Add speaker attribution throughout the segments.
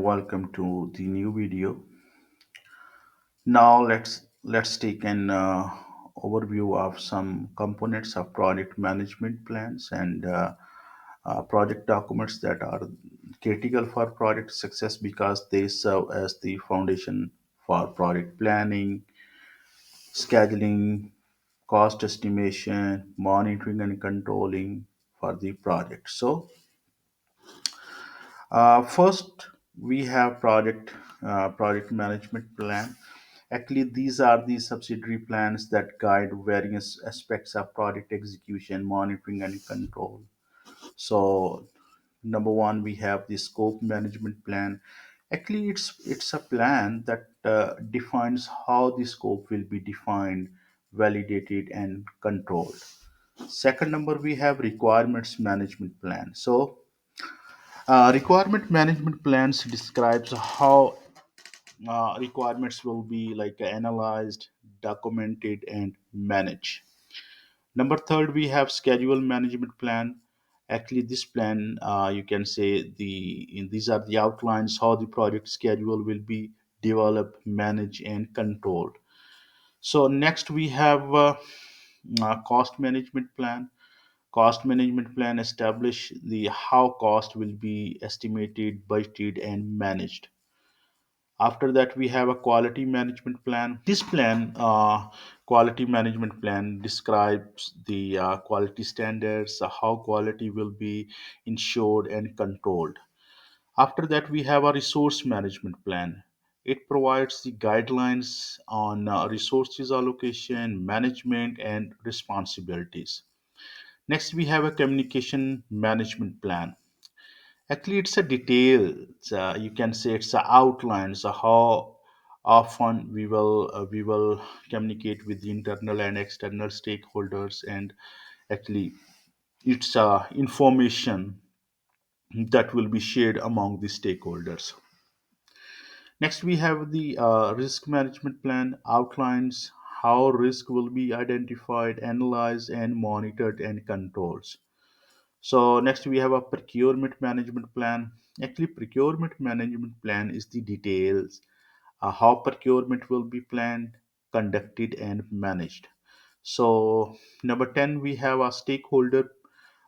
Speaker 1: welcome to the new video. Now let's take an overview of some components of project management plans and project documents that are critical for project success because they serve as the foundation for project planning, scheduling, cost estimation, monitoring and controlling for the project. First, we have project management plan. Actually, these are the subsidiary plans that guide various aspects of project execution, monitoring, and control. So, number one, we have the scope management plan. Actually, it's a plan that defines how the scope will be defined, validated, and controlled. Second number, we have requirements management plan. So requirement management plans describes how requirements will be like analyzed, documented, and managed. Number third, we have schedule management plan. Actually, this plan, you can say these are the outlines how the project schedule will be developed, managed, and controlled. So next we have cost management plan. Cost management plan establish the how cost will be estimated, budgeted, and managed. After that, we have a quality management plan. This plan, quality management plan, describes the quality standards, how quality will be ensured and controlled. After that, we have a resource management plan. It provides the guidelines on resources allocation, management, and responsibilities. Next, we have a communication management plan. Actually, it's a detail. You can say it's a outline. So how often we will communicate with the internal and external stakeholders, and actually, it's information that will be shared among the stakeholders. Next, we have the risk management plan outlines how risk will be identified, analyzed, and monitored and controlled. So next we have a procurement management plan. Actually, procurement management plan is the details how procurement will be planned, conducted, and managed. So number 10, we have a stakeholder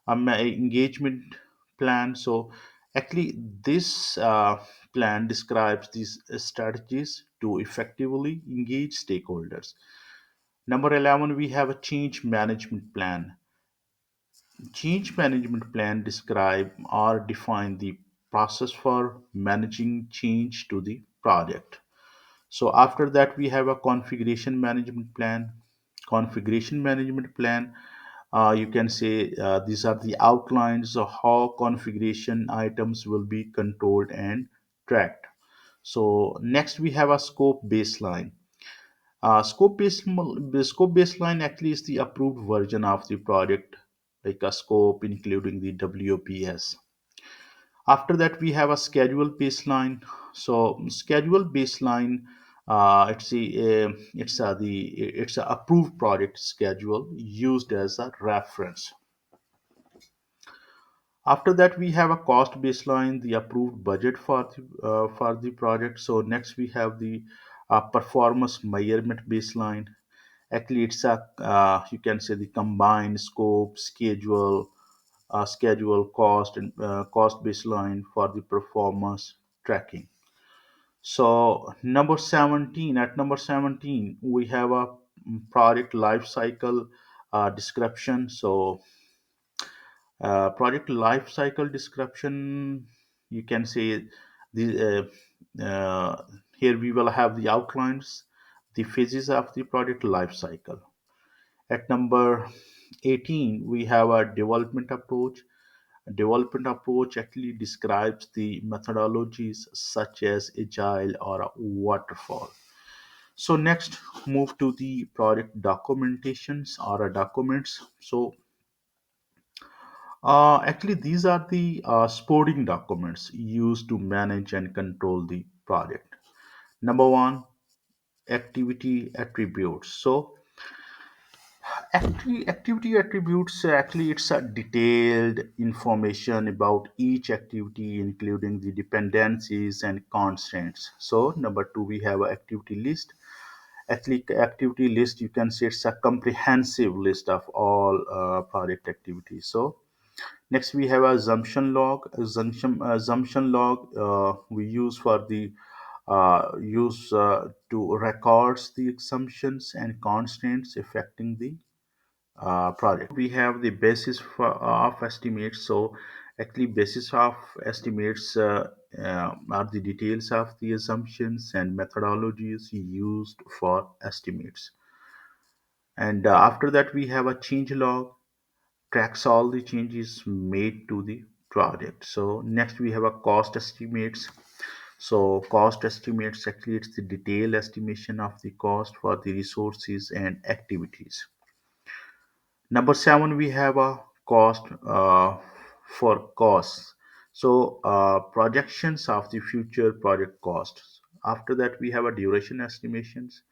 Speaker 1: engagement plan. So actually, this plan describes these strategies to effectively engage stakeholders. Number 11, we have a change management plan. Change management plan describe or define the process for managing change to the project. So after that, we have a configuration management plan. Configuration management plan, you can say these are the outlines of how configuration items will be controlled and tracked. So next we have a scope baseline. Scope baseline actually is the approved version of the project, like a scope including the WPS. After that, we have a schedule baseline. So schedule baseline, it's a approved project schedule used as a reference. After that, we have a cost baseline, the approved budget for the project. So next we have the performance measurement baseline. Actually, it's a you can say the combined scope, schedule, cost, and cost baseline for the performance tracking. So number 17, we have a project life cycle description. So project life cycle description, you can say the here we will have the outlines, the phases of the project life cycle. At number 18, we have a development approach. A development approach actually describes the methodologies such as agile or a waterfall. So next, move to the project documentations or documents. So actually, these are the supporting documents used to manage and control the project. Number one, activity attributes. So Activity attributes actually it's a detailed information about each activity, including the dependencies and constraints. So number two, we have an activity list. Actually, activity list, you can say it's a comprehensive list of all project activities. So next we have assumption log. Assumption log we use for the use to records the assumptions and constraints affecting the project. We have the basis of estimates. So actually basis of estimates are the details of the assumptions and methodologies used for estimates. And after that we have a change log, tracks all the changes made to the project. So next we have a cost estimates. So cost estimates actually it's the detailed estimation of the cost for the resources and activities. Number seven, we have a cost for costs. So projections of the future project costs. After that, we have a duration estimations.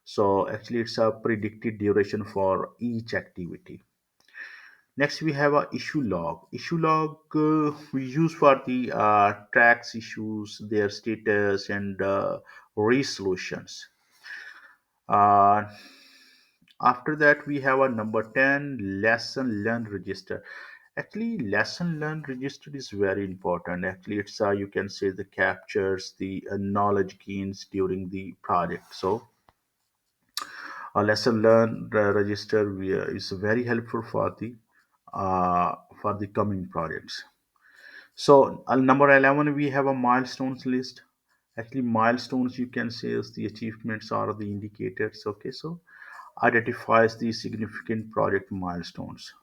Speaker 1: So actually, it's a predicted duration for each activity. Next, we have a issue log. Issue log we use for the tracks issues, their status, and resolutions. Uh, After that, we have a number 10, lesson learned register. Actually, lesson learned register is very important. Actually, it's you can say the captures the knowledge gains during the project. So, a lesson learned register is very helpful uh, for the coming projects. So, number 11, we have a milestones list. Actually, milestones you can say is the achievements or the indicators. Okay, so identifies the significant project milestones.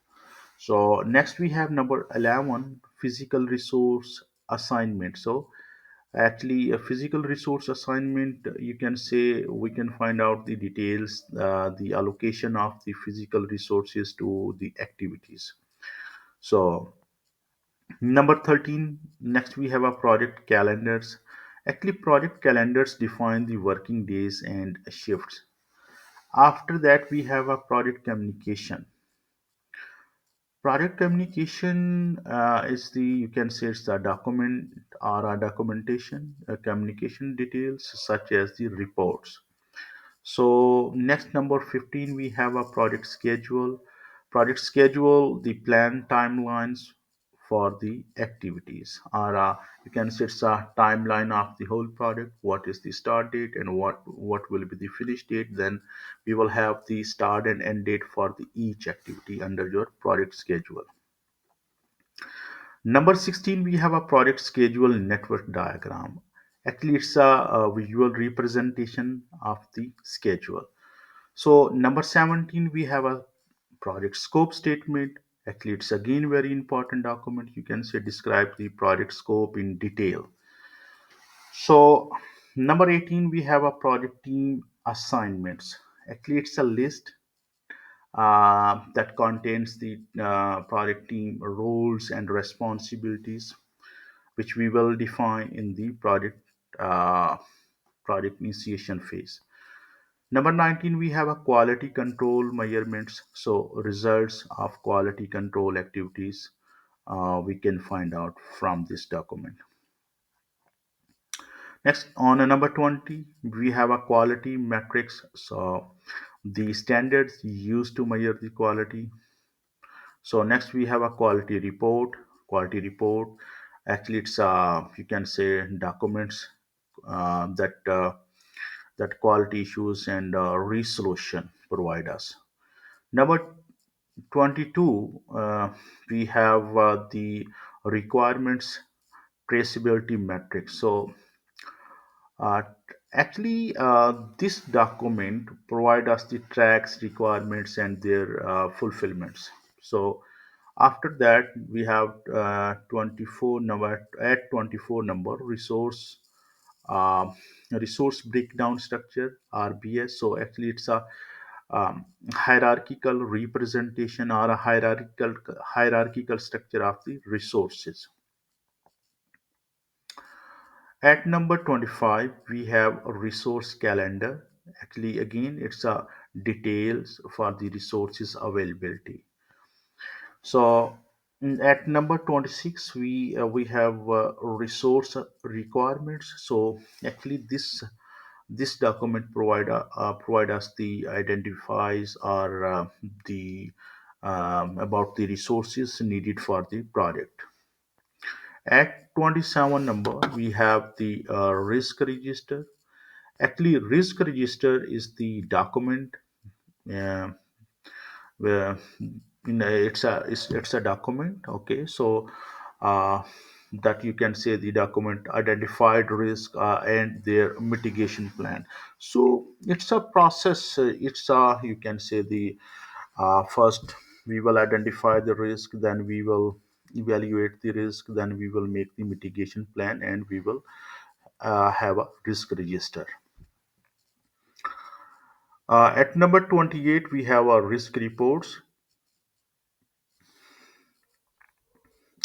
Speaker 1: So next we have number 11, physical resource assignment. So actually a physical resource assignment, you can say we can find out the details, the allocation of the physical resources to the activities. So number 13, next we have a project calendars. Actually project calendars define the working days and shifts. After that we have a project communication. Project communication is the, you can say it's a document or a documentation, communication details such as the reports. So next number 15 we have a project schedule. Project schedule the plan timelines for the activities, or you can say it's a timeline of the whole project. What is the start date and what will be the finish date? Then we will have the start and end date for the each activity under your project schedule. Number 16, we have a project schedule network diagram. Actually, it's a visual representation of the schedule. So, number 17, we have a project scope statement. Actually, it's again very important document. You can say describe the project scope in detail. So, number 18, we have a project team assignments. Actually, it's a list that contains the project team roles and responsibilities, which we will define in the uh, project initiation phase. Number 19, we have a quality control measurements. So results of quality control activities we can find out from this document. Next, on a number 20, we have a quality metrics. So the standards used to measure the quality. So next we have a quality report. Quality report. Actually, it's you can say documents that quality issues and resolution provide us. Number 22, we have the requirements traceability metrics. So uh, actually, this document provide us the tracks, requirements, and their fulfillments. So after that, we have 24 number at 24 number uh, resource breakdown structure RBS. So actually, it's a hierarchical representation or a hierarchical structure of the resources. At number 25, we have a resource calendar. Actually, again, it's a details for the resources availability. So at number 26, we have resource requirements. So actually, this document provide us the identifies or the about the resources needed for the project. At 27 number, we have the risk register. Actually, risk register is the document uh, where it's a document. Okay, so uh, that you can say the document identified risk and their mitigation plan. So it's a process. It's a, you can say, the first we will identify the risk, then we will evaluate the risk, then we will make the mitigation plan, and we will have a risk register. At number 28, we have our risk reports.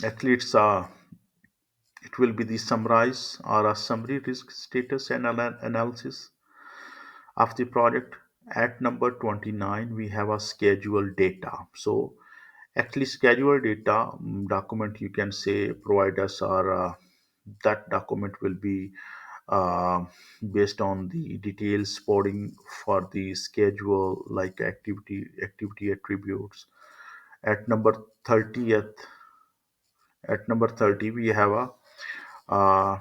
Speaker 1: Actually, it will be the summarize or a summary risk status and analysis of the project. At number 29, we have a schedule data. So actually, schedule data document, you can say, provide us or that document will be uh, based on the details supporting for the schedule, like activity attributes. At number 30th, at number 30, we have a uh,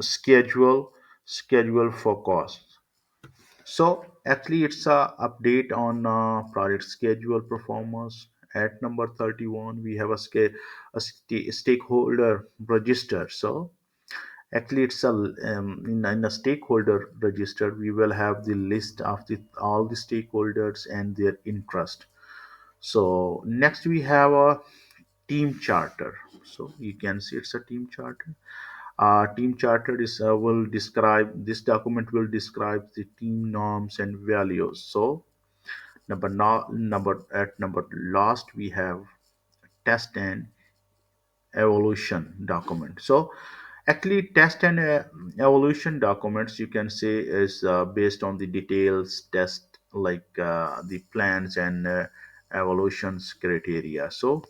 Speaker 1: schedule for costs. So actually, it's a update on project schedule performance. At number 31, we have a stakeholder register. So actually, it's in a stakeholder register. We will have the list of the all the stakeholders and their interest. So next we have a team charter. So you can see it's a team charter. Team charter is will describe this document will describe the team norms and values. So number at number last we have test and evolution document. So actually test and evolution documents, you can say, is based on the details test, like the plans and evolutions criteria. So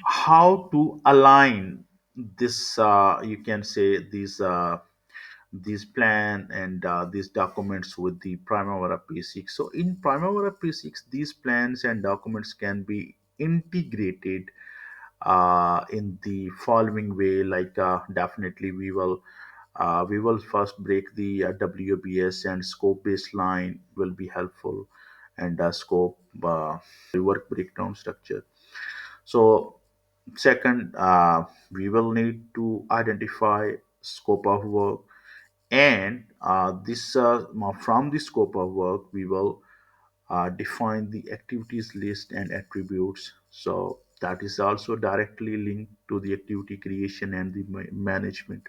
Speaker 1: how to align this, you can say, these plan and these documents with the Primavera P6. So in Primavera P6, these plans and documents can be integrated in the following way. Like definitely we will first break the WBS and scope baseline will be helpful, and scope work breakdown structure. So second, we will need to identify scope of work, and this from the scope of work we will define the activities list and attributes. So that is also directly linked to the activity creation and the management.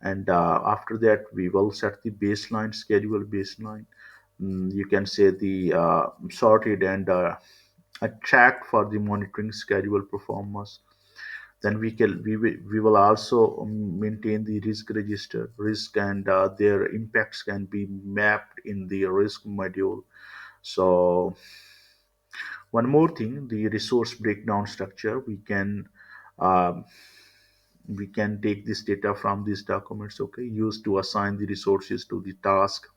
Speaker 1: And after that, we will set the baseline schedule baseline. You can say the sorted and a track for the monitoring schedule performance. Then we will also maintain the risk register. Risk and their impacts can be mapped in the risk module. So one more thing, the resource breakdown structure, um, we can take this data from these documents, okay, used to assign the resources to the task.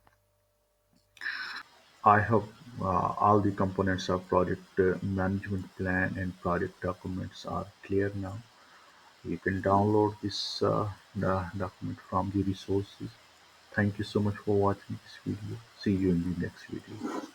Speaker 1: I hope all the components of project management plan and project documents are clear now. You can download this document from the resources. Thank you so much for watching this video. See you in the next video.